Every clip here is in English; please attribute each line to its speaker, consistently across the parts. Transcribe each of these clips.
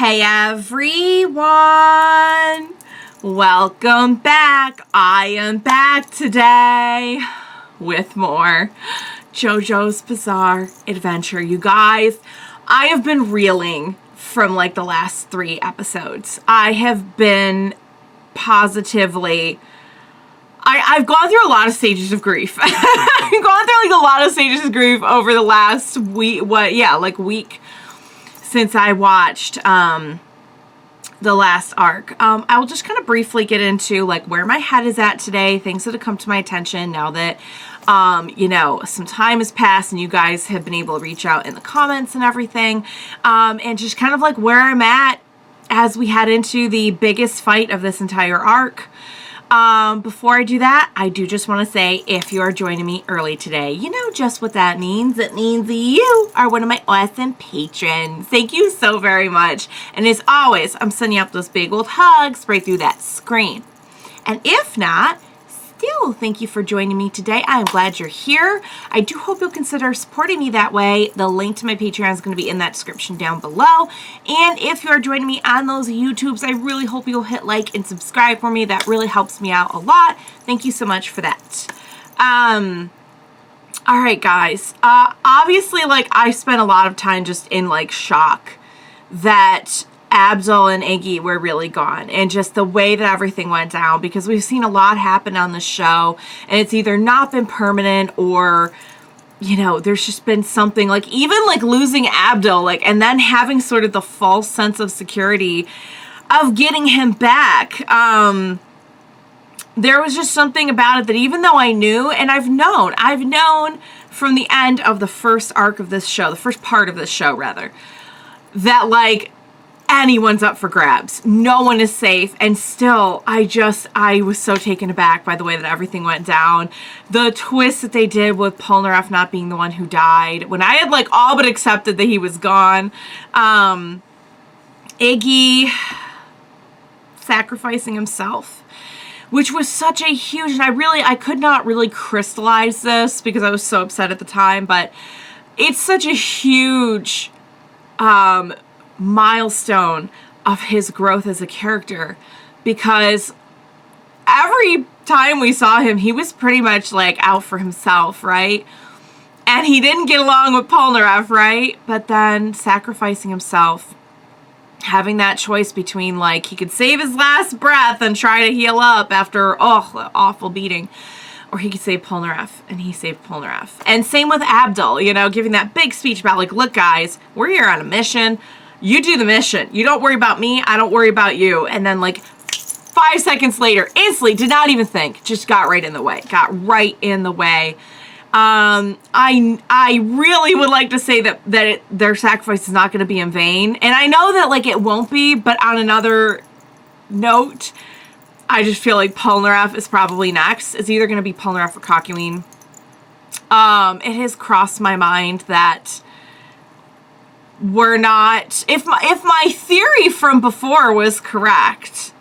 Speaker 1: Hey everyone! Welcome back. I am back today with more JoJo's Bizarre Adventure. You guys, I have been reeling from like the last 3 episodes. I have been positively... I've gone through a lot of stages of grief. I've gone through like a lot of stages of grief over the last week, week since I watched the last arc. I will just kind of briefly get into like where my head is at today, things that have come to my attention now that some time has passed and you guys have been able to reach out in the comments and everything, and just kind of like where I'm at as we head into the biggest fight of this entire arc. Before I do that, I do just want to say, if you are joining me early today, you know just what that means. It means you are one of my awesome patrons. Thank you so very much. And as always, I'm sending up those big old hugs right through that screen. And if not, still, thank you for joining me today. I am glad you're here. I do hope you'll consider supporting me that way. The link to my Patreon is going to be in that description down below. And if you are joining me on those YouTubes, I really hope you'll hit like and subscribe for me. That really helps me out a lot. Thank you so much for that. All right, guys. Obviously, like, I spent a lot of time just in, like, shock that Abdul and Iggy were really gone, and just the way that everything went down, because we've seen a lot happen on the show, and it's either not been permanent or, you know, there's just been something, like, even, like, losing Abdul, like, and then having sort of the false sense of security of getting him back. There was just something about it that even though I knew, and I've known from the end of the first arc of this show, the first part of this show, rather, that, like, anyone's up for grabs. No one is safe. And still, I was so taken aback by the way that everything went down. The twist that they did with Polnareff not being the one who died, when I had, like, all but accepted that he was gone. Iggy sacrificing himself, which was such a huge, and I could not really crystallize this because I was so upset at the time, but it's such a huge, milestone of his growth as a character, because every time we saw him, he was pretty much like out for himself, right? And he didn't get along with Polnareff, right? But then sacrificing himself, having that choice between, like, he could save his last breath and try to heal up after, the awful beating, or he could save Polnareff, and he saved Polnareff. And same with Abdul, you know, giving that big speech about, like, look, guys, we're here on a mission. You do the mission. You don't worry about me. I don't worry about you. And then, like, 5 seconds later, instantly, did not even think, just got right in the way. Got right in the way. I really would like to say that their sacrifice is not going to be in vain. And I know that, like, it won't be, but on another note, I just feel like Polnareff is probably next. It's either going to be Polnareff or Kakyoin. It has crossed my mind that we're not, if my theory from before was correct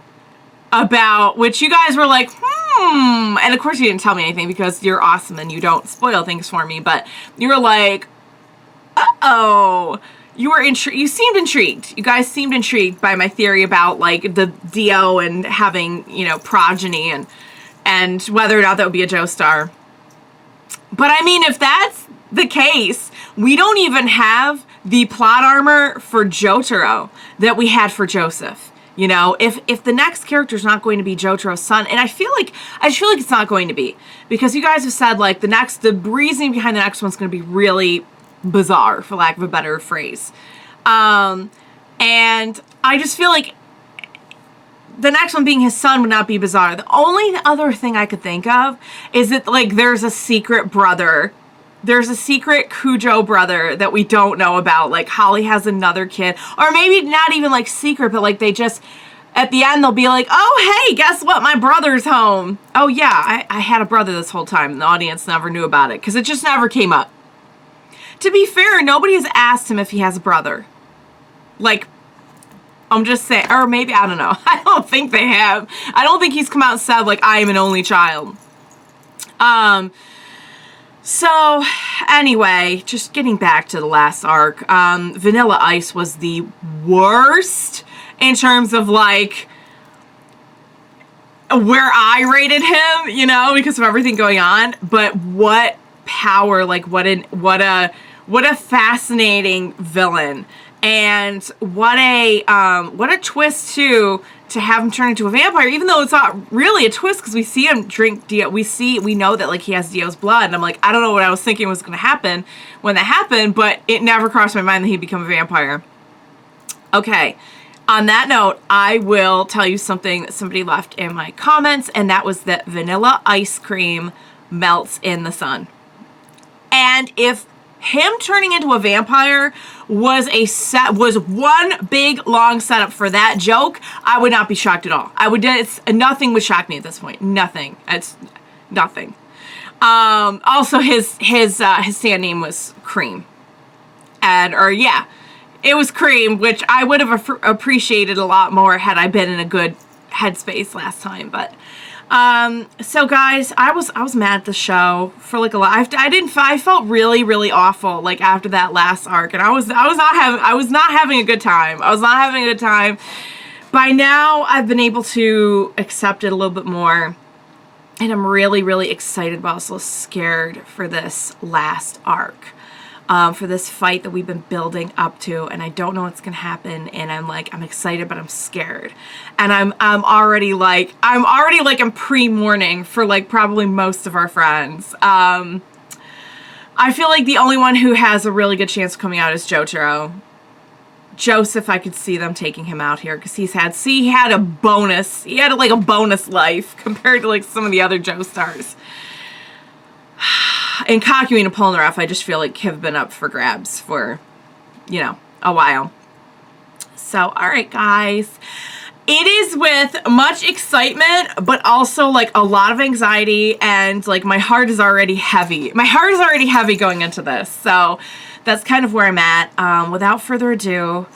Speaker 1: about, which you guys were like, and of course you didn't tell me anything because you're awesome and you don't spoil things for me, but you were like, you were you seemed intrigued. You guys seemed intrigued by my theory about, like, the DIO and having, you know, progeny and whether or not that would be a Joestar. But I mean, if that's the case, we don't even have the plot armor for Jotaro that we had for Joseph. You know, if the next character is not going to be Jotaro's son, and I just feel like it's not going to be, because you guys have said, like, the reasoning behind the next one's going to be really bizarre, for lack of a better phrase. And I just feel like the next one being his son would not be bizarre. The only other thing I could think of is that, like, there's a secret brother. There's a secret Kujo brother that we don't know about. Like, Holly has another kid. Or maybe not even, like, secret, but, like, they just, at the end, they'll be like, oh, hey, guess what? My brother's home. Oh, yeah, I had a brother this whole time. And the audience never knew about it because it just never came up. To be fair, nobody has asked him if he has a brother. Like, I'm just saying, or maybe, I don't know. I don't think they have. I don't think he's come out and said, like, I am an only child. So, anyway, just getting back to the last arc, Vanilla Ice was the worst in terms of, like, where I rated him, you know, because of everything going on. But what power, like, what a fascinating villain. And what a twist, too, to have him turn into a vampire, even though it's not really a twist, because we see him drink Dio. We know that, like, he has Dio's blood, and I'm like, I don't know what I was thinking was going to happen when that happened, but it never crossed my mind that he'd become a vampire. Okay, on that note, I will tell you something that somebody left in my comments, and that was that vanilla ice cream melts in the sun. And if him turning into a vampire was one big long setup for that joke, I would not be shocked at all. Nothing would shock me at this point. Nothing. It's nothing. Also, his stand name was Cream, it was Cream, which I would have appreciated a lot more had I been in a good headspace last time. But so guys, I was mad at the show for like a lot. I felt really, really awful like after that last arc, and I was not having a good time. I was not having a good time. By now, I've been able to accept it a little bit more, and I'm really, really excited, but also scared for this last arc. For this fight that we've been building up to, and I don't know what's gonna happen, and I'm excited, but I'm scared, and I'm pre-mourning for like probably most of our friends. I feel like the only one who has a really good chance of coming out is Jojo. Joseph, I could see them taking him out here because he had a bonus life compared to like some of the other Joestars. And Kakuin and Polnareff, I just feel like have been up for grabs for, you know, a while. So, alright guys. It is with much excitement, but also like a lot of anxiety, and like my heart is already heavy. My heart is already heavy going into this. So, that's kind of where I'm at. Without further ado,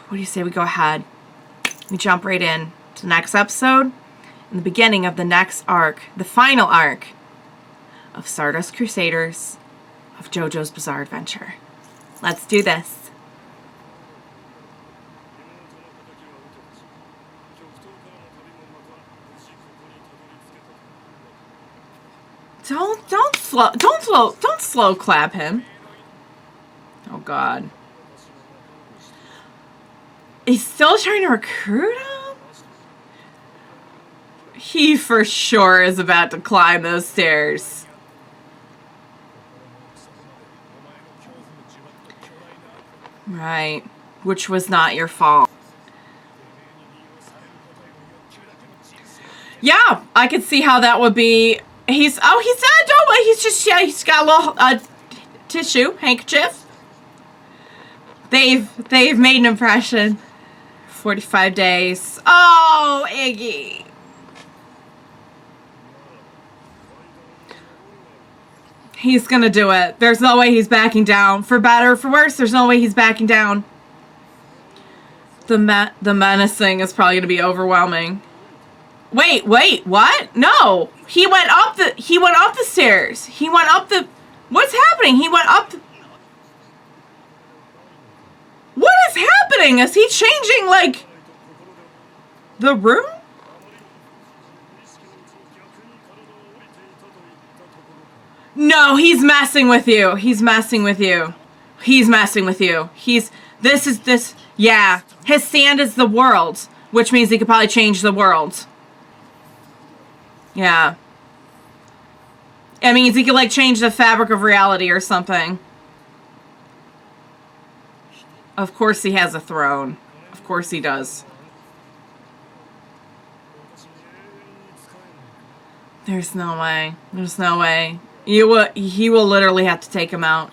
Speaker 1: what do you say we go ahead? We jump right in to the next episode, in the beginning of the next arc, the final arc of Stardust Crusaders of JoJo's Bizarre Adventure. Let's do this. Don't slow clap him. Oh God. He's still trying to recruit him? He for sure is about to climb those stairs. Right. Which was not your fault. Yeah, I could see how that would be. He's not, don't worry, he's got a little tissue, handkerchief. They've made an impression. 45 days. Oh, Iggy. He's gonna do it. There's no way he's backing down. For better or for worse, there's no way he's backing down. The menacing is probably gonna be overwhelming. Wait, what? No. He went up the stairs. He went up the... What's happening? He went up the... What is happening? Is he changing, like, the room? No, he's messing with you. He's messing with you. He's messing with you. Yeah. His sand is the world, which means he could probably change the world. Yeah. It means he could, like, change the fabric of reality or something. Of course he has a throne. Of course he does. There's no way. There's no way. He will literally have to take him out.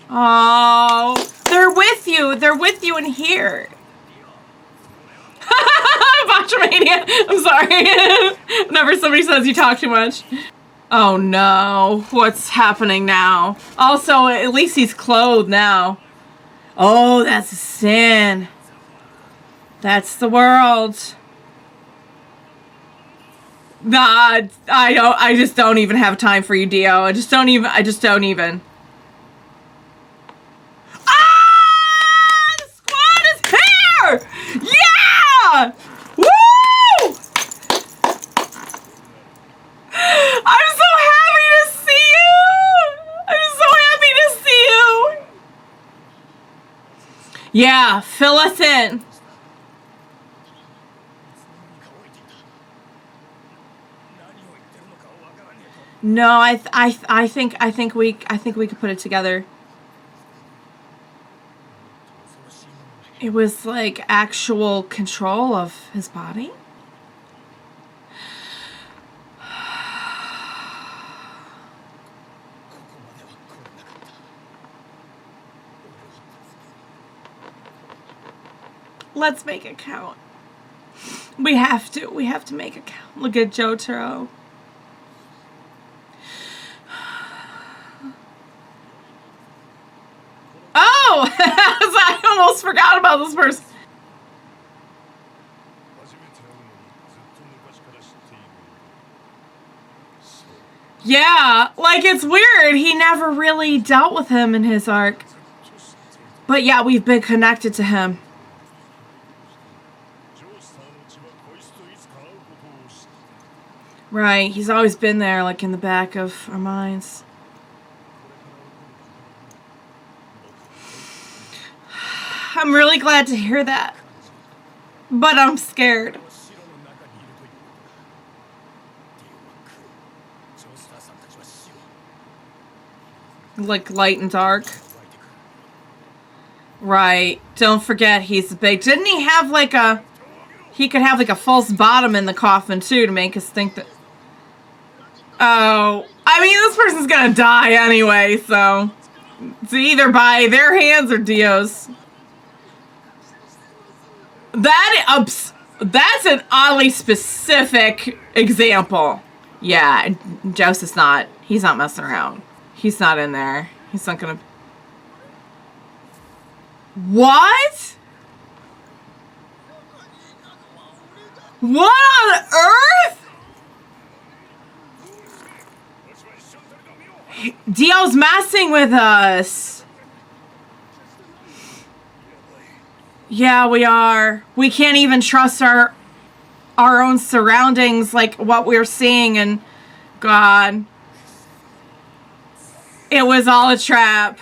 Speaker 1: Oh, they're with you. They're with you in here. Botchamania. I'm sorry. Whenever somebody says you talk too much. Oh no. What's happening now? Also, at least he's clothed now. Oh, that's a sin. That's the world. Nah, I just don't even have time for you, Dio. I just don't even. Ah! The squad is here! Yeah! Woo! I'm so happy to see you! I'm so happy to see you! Yeah, fill us in. No, I think we could put it together. It was like actual control of his body. Let's make it count. We have to make it count. Look at Jojo. Oh! I almost forgot about this person. Yeah, like it's weird. He never really dealt with him in his arc. But yeah, we've been connected to him. Right, he's always been there, like in the back of our minds. I'm really glad to hear that. But I'm scared. Like light and dark. Right. Don't forget he's big. Didn't he have like a... He could have like a false bottom in the coffin too to make us think that... Oh. I mean, this person's gonna die anyway, so... It's either by their hands or Dio's. That's an oddly specific example. Yeah, Joseph's not... He's not messing around. He's not in there. He's not gonna... What? What on earth? DIO's messing with us. Yeah, we are. We can't even trust our own surroundings, like what we're seeing, and God. It was all a trap.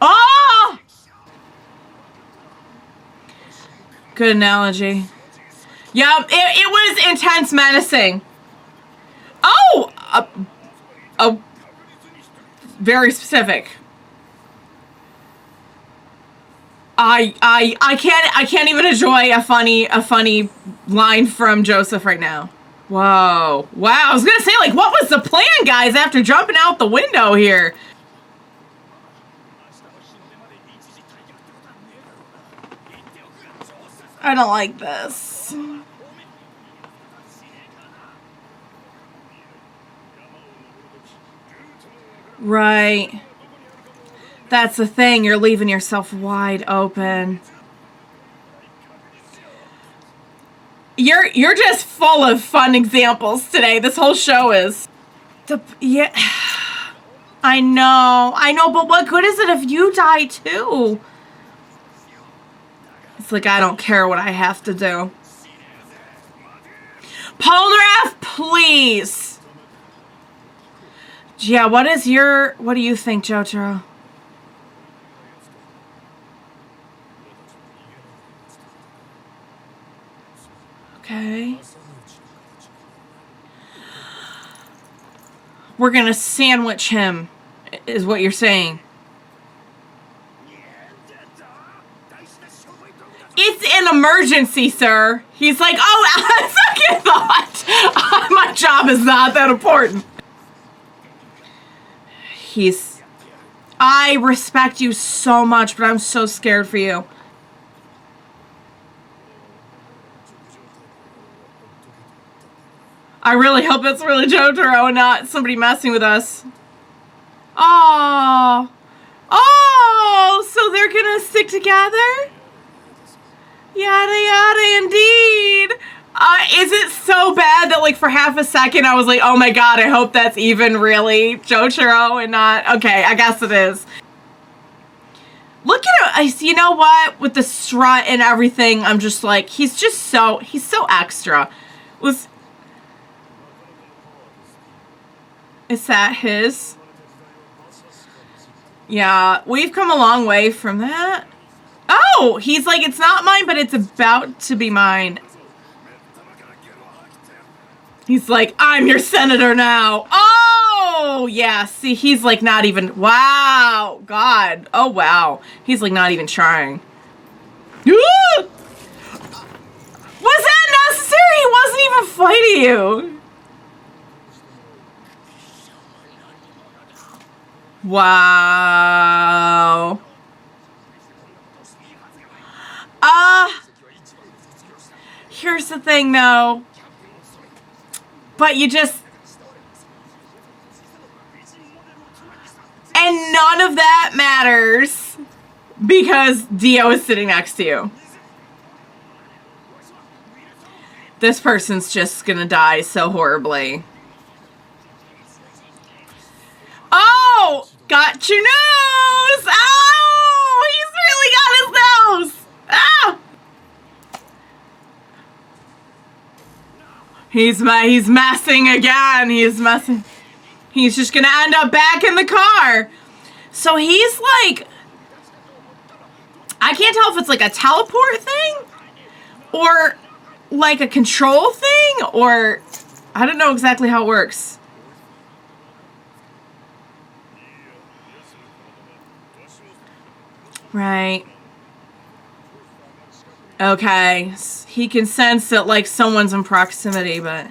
Speaker 1: Oh! Good analogy. Yep, it was intense menacing. Oh! Very specific. I can't even enjoy a funny line from Joseph right now. Whoa. Wow, I was gonna say, like, what was the plan, guys, after jumping out the window here? I don't like this. Right. That's the thing, you're leaving yourself wide open. You're just full of fun examples today. This whole show is. Yeah. I know, but what good is it if you die too? It's like, I don't care what I have to do. Polnareff, please. Yeah, what do you think, Jojo? Okay. We're gonna sandwich him, is what you're saying. It's an emergency, sir. He's like, oh, second thought. My job is not that important. I respect you so much, but I'm so scared for you. I really hope it's really Jojo and not somebody messing with us. Oh. Oh, so they're gonna stick together? Yada yada indeed. Is it so bad that like for half a second I was like, oh my god, I hope that's even really Jojo and not... Okay, I guess it is. Look at him. You know what? With the strut and everything, I'm just like, he's so extra. Is that his? Yeah, we've come a long way from that. Oh, he's like, it's not mine, but it's about to be mine. He's like, I'm your senator now. Oh, yeah. See, he's like not even... Wow. God. Oh, wow. He's like not even trying. Was that necessary? He wasn't even fighting you. Wow. Here's the thing, though. But you just... And none of that matters because DIO is sitting next to you. This person's just gonna die so horribly. Oh! Got your nose! Oh! He's really got his nose! Ah! He's messing again. He's messing. He's just gonna end up back in the car. So he's like... I can't tell if it's like a teleport thing or like a control thing or... I don't know exactly how it works. Right. Okay. He can sense that like someone's in proximity, but...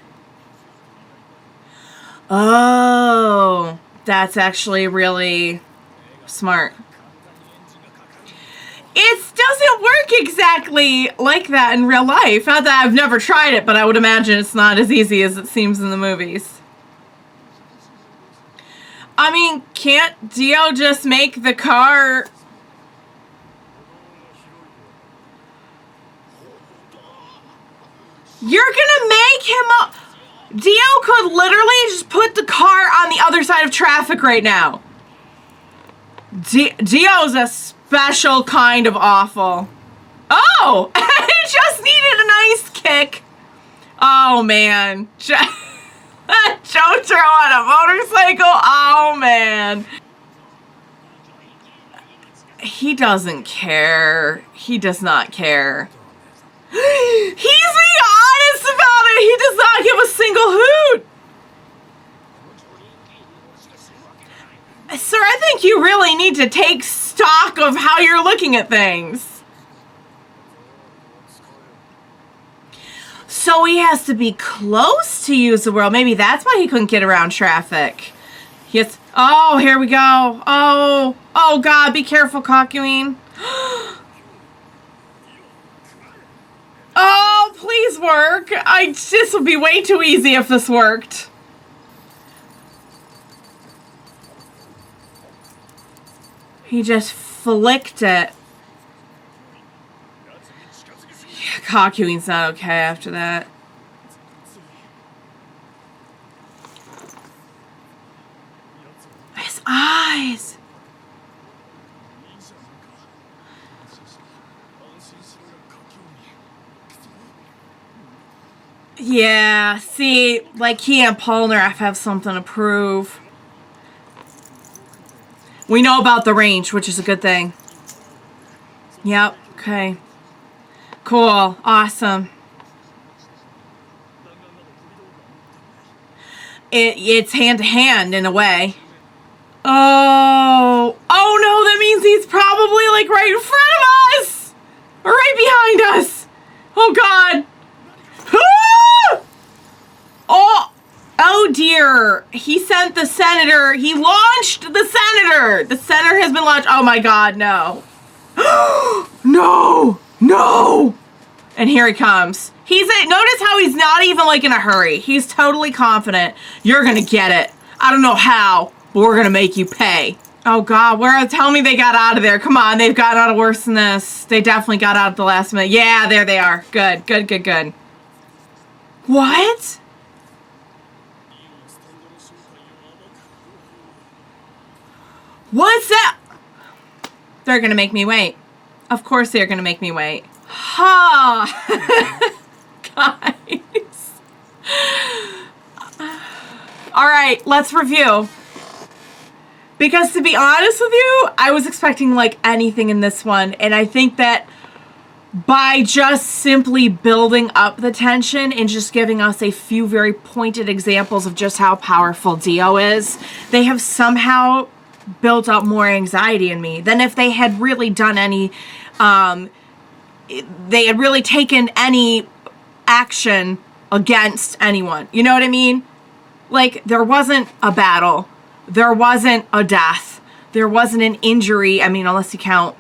Speaker 1: Oh, that's actually really smart. It doesn't work exactly like that in real life. Not that I've never tried it, but I would imagine it's not as easy as it seems in the movies. I mean, can't DIO just make the car... You're gonna make him up... DIO could literally just put the car on the other side of traffic right now. DIO's a special kind of awful. Oh! It just needed a nice kick. Oh, man. Jojo on a motorcycle? Oh, man. He doesn't care. He does not care. He's being honest about it. He does not give a single hoot. Sir, I think you really need to take stock of how you're looking at things. So he has to be close to use the world. Maybe that's why he couldn't get around traffic. Yes. Oh, here we go. Oh, oh God, be careful, Cockeween. Oh, please work. This would be way too easy if this worked. He just flicked it. Yeah, Cockeween's not okay after that. His eyes. Yeah, see, like he and Polnareff have something to prove. We know about the range, which is a good thing. Yep, okay. Cool, awesome. It's hand to hand in a way. Oh, oh no, that means he's probably like right in front of us! Or right behind us! Oh God! Oh, oh dear. He sent the senator. He launched the senator. The senator has been launched. Oh my God, no. No, no. And here he comes. Notice how he's not even like in a hurry. He's totally confident. You're going to get it. I don't know how, but we're going to make you pay. Oh God, tell me they got out of there. Come on, they've gotten out of worse than this. They definitely got out at the last minute. Yeah, there they are. Good, good, good, good. What? What's that? They're gonna make me wait. Of course they're gonna make me wait. Ha! Guys. Alright, let's review. Because to be honest with you, I was expecting like anything in this one. And I think that by just simply building up the tension and just giving us a few very pointed examples of just how powerful Dio is, they have somehow built up more anxiety in me than if they had really done any, they had really taken any action against anyone. You know what I mean? Like, there wasn't a battle. There wasn't a death. There wasn't an injury. I mean, unless you count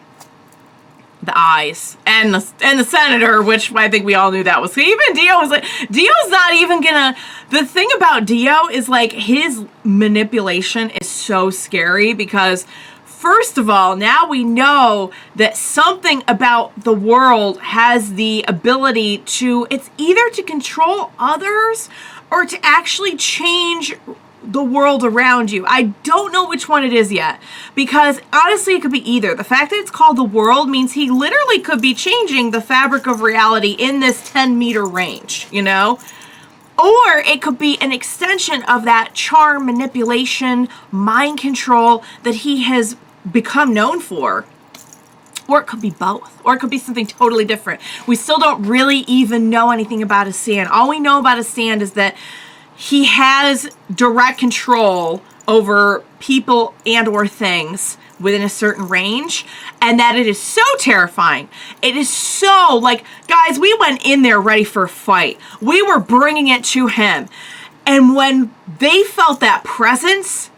Speaker 1: the eyes and the senator, which I think we all knew that was. Even Dio was like, Dio's not even gonna. The thing about Dio is like his manipulation is so scary because, first of all, now we know that something about the world has the ability to. It's either to control others or to actually change the world around you. I don't know which one it is yet, because honestly it could be either. The fact that it's called the world means he literally could be changing the fabric of reality in this 10-meter range, you know? Or it could be an extension of that charm, manipulation, mind control that he has become known for. Or it could be both. Or it could be something totally different. We still don't really even know anything about his stand. All we know about his stand is that he has direct control over people and or things within a certain range, and that it is so terrifying. It is so, like, guys, we went in there ready for a fight. We were bringing it to him. And when they felt that presence,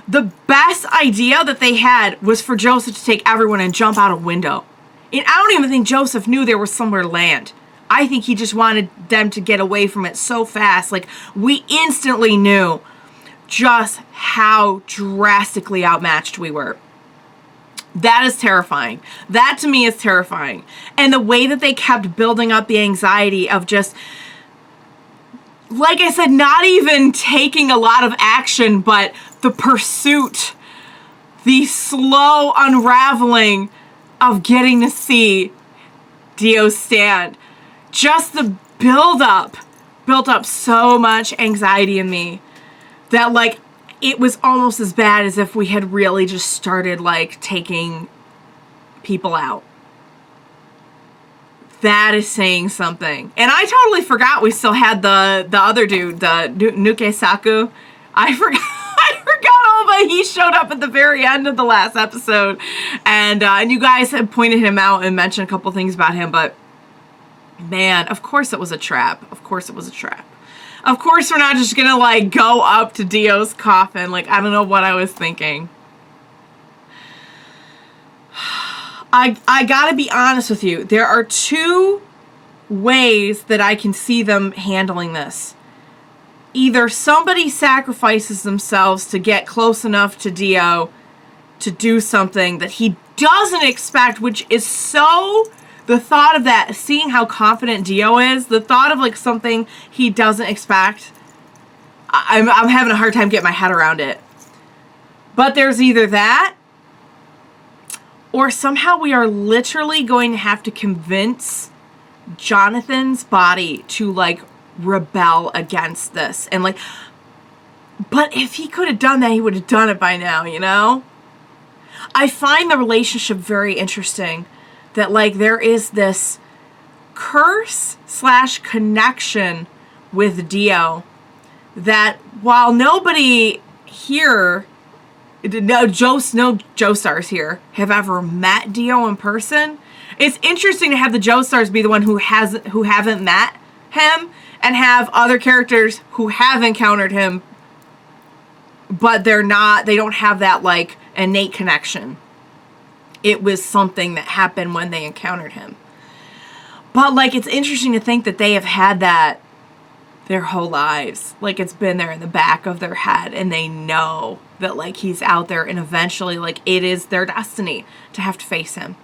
Speaker 1: the best idea that they had was for Joseph to take everyone and jump out a window. And I don't even think Joseph knew there was somewhere to land. I think he just wanted them to get away from it so fast. Like, we instantly knew just how drastically outmatched we were. That is terrifying. That to me is terrifying. And the way that they kept building up the anxiety of just, like I said, not even taking a lot of action, but the pursuit, the slow unraveling of getting to see Dio's stand. Just the built up so much anxiety in me that, like, it was almost as bad as if we had really just started, like, taking people out. That is saying something. And I totally forgot we still had the other dude, the Nuke Saku. I forgot all but he showed up at the very end of the last episode. And you guys had pointed him out and mentioned a couple things about him, but man, of course it was a trap. Of course it was a trap. Of course we're not just gonna, like, go up to Dio's coffin. Like, I don't know what I was thinking. I gotta be honest with you. There are two ways that I can see them handling this. Either somebody sacrifices themselves to get close enough to Dio to do something that he doesn't expect, which is so... The thought of that, seeing how confident Dio is, the thought of, like, something he doesn't expect, I'm having a hard time getting my head around it. But there's either that, or somehow we are literally going to have to convince Jonathan's body to, like, rebel against this. And, like, but if he could have done that, he would have done it by now, you know? I find the relationship very interesting. That, like, there is this curse / connection with Dio that while nobody here, no Joestars here have ever met Dio in person, it's interesting to have the Joestars be the one who haven't met him and have other characters who have encountered him, but they don't have that, like, innate connection. It was something that happened when they encountered him. But, like, it's interesting to think that they have had that their whole lives. Like, it's been there in the back of their head, and they know that, like, he's out there, and eventually, like, it is their destiny to have to face him.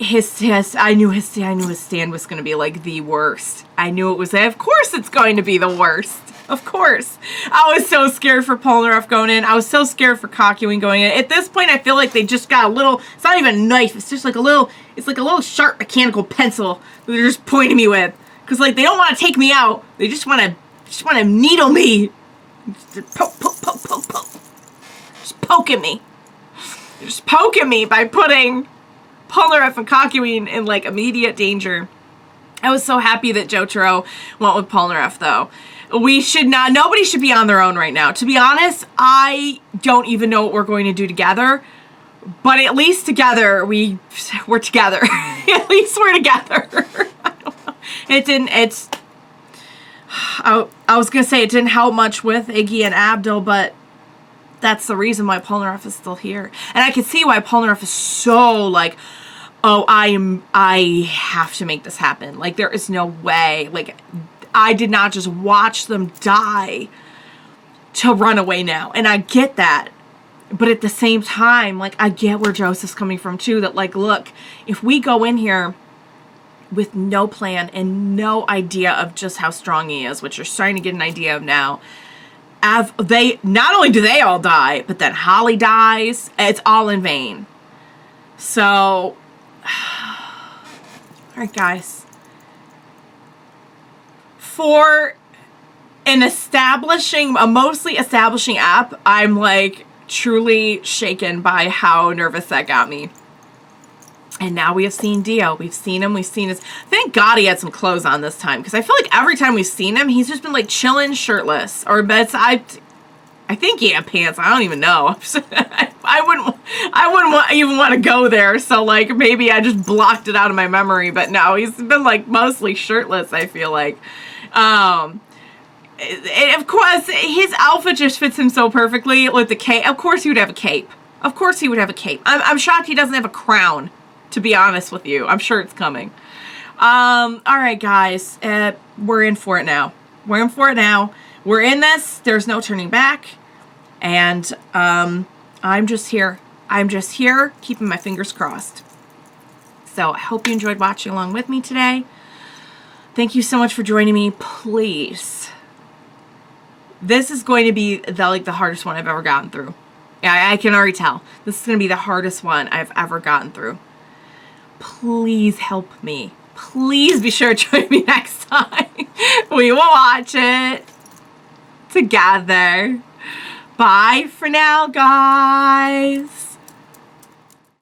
Speaker 1: I knew his stand was going to be like the worst. I knew it was. Of course, it's going to be the worst. Of course. I was so scared for Polnareff going in. I was so scared for Cockewing going in. At this point, I feel like they just got a little, it's not even a knife. It's just like a little, it's like a little sharp mechanical pencil that they're just pointing me with. Because like they don't want to take me out. They just want to needle me. Just poke. Just poking me. They're just poking me by putting Polnareff and Cockewing in like immediate danger. I was so happy that Jojo went with Polnareff though. Nobody should be on their own right now. To be honest, I don't even know what we're going to do together. But at least together, we're together. At least we're together. I don't know. I was going to say it didn't help much with Iggy and Abdul, but that's the reason why Polnareff is still here. And I can see why Polnareff is so like, oh, I have to make this happen. Like, there is no way. Like, I did not just watch them die to run away now. And I get that. But at the same time, like, I get where Joseph's coming from, too. That, like, look, if we go in here with no plan and no idea of just how strong he is, which you're starting to get an idea of now, not only do they all die, but then Holly dies. It's all in vain. So, all right, guys. For a mostly establishing app, I'm like truly shaken by how nervous that got me. And now we have seen Dio. We've seen him. We've seen his. Thank God he had some clothes on this time, because I feel like every time we've seen him, he's just been like chilling, shirtless. Or I think he had pants. I don't even know. I wouldn't even want to go there. So like maybe I just blocked it out of my memory. But no, he's been like mostly shirtless, I feel like. And of course, his outfit just fits him so perfectly with the cape. Of course he would have a cape. Of course he would have a cape. I'm shocked he doesn't have a crown, to be honest with you. I'm sure it's coming. All right, guys. We're in for it now. We're in for it now. We're in this. There's no turning back. And I'm just here. I'm just here keeping my fingers crossed. So I hope you enjoyed watching along with me today. Thank you so much for joining me. Please. This is going to be the hardest one I've ever gotten through. I can already tell. This is going to be the hardest one I've ever gotten through. Please help me. Please be sure to join me next time. We will watch it together. Bye for now, guys.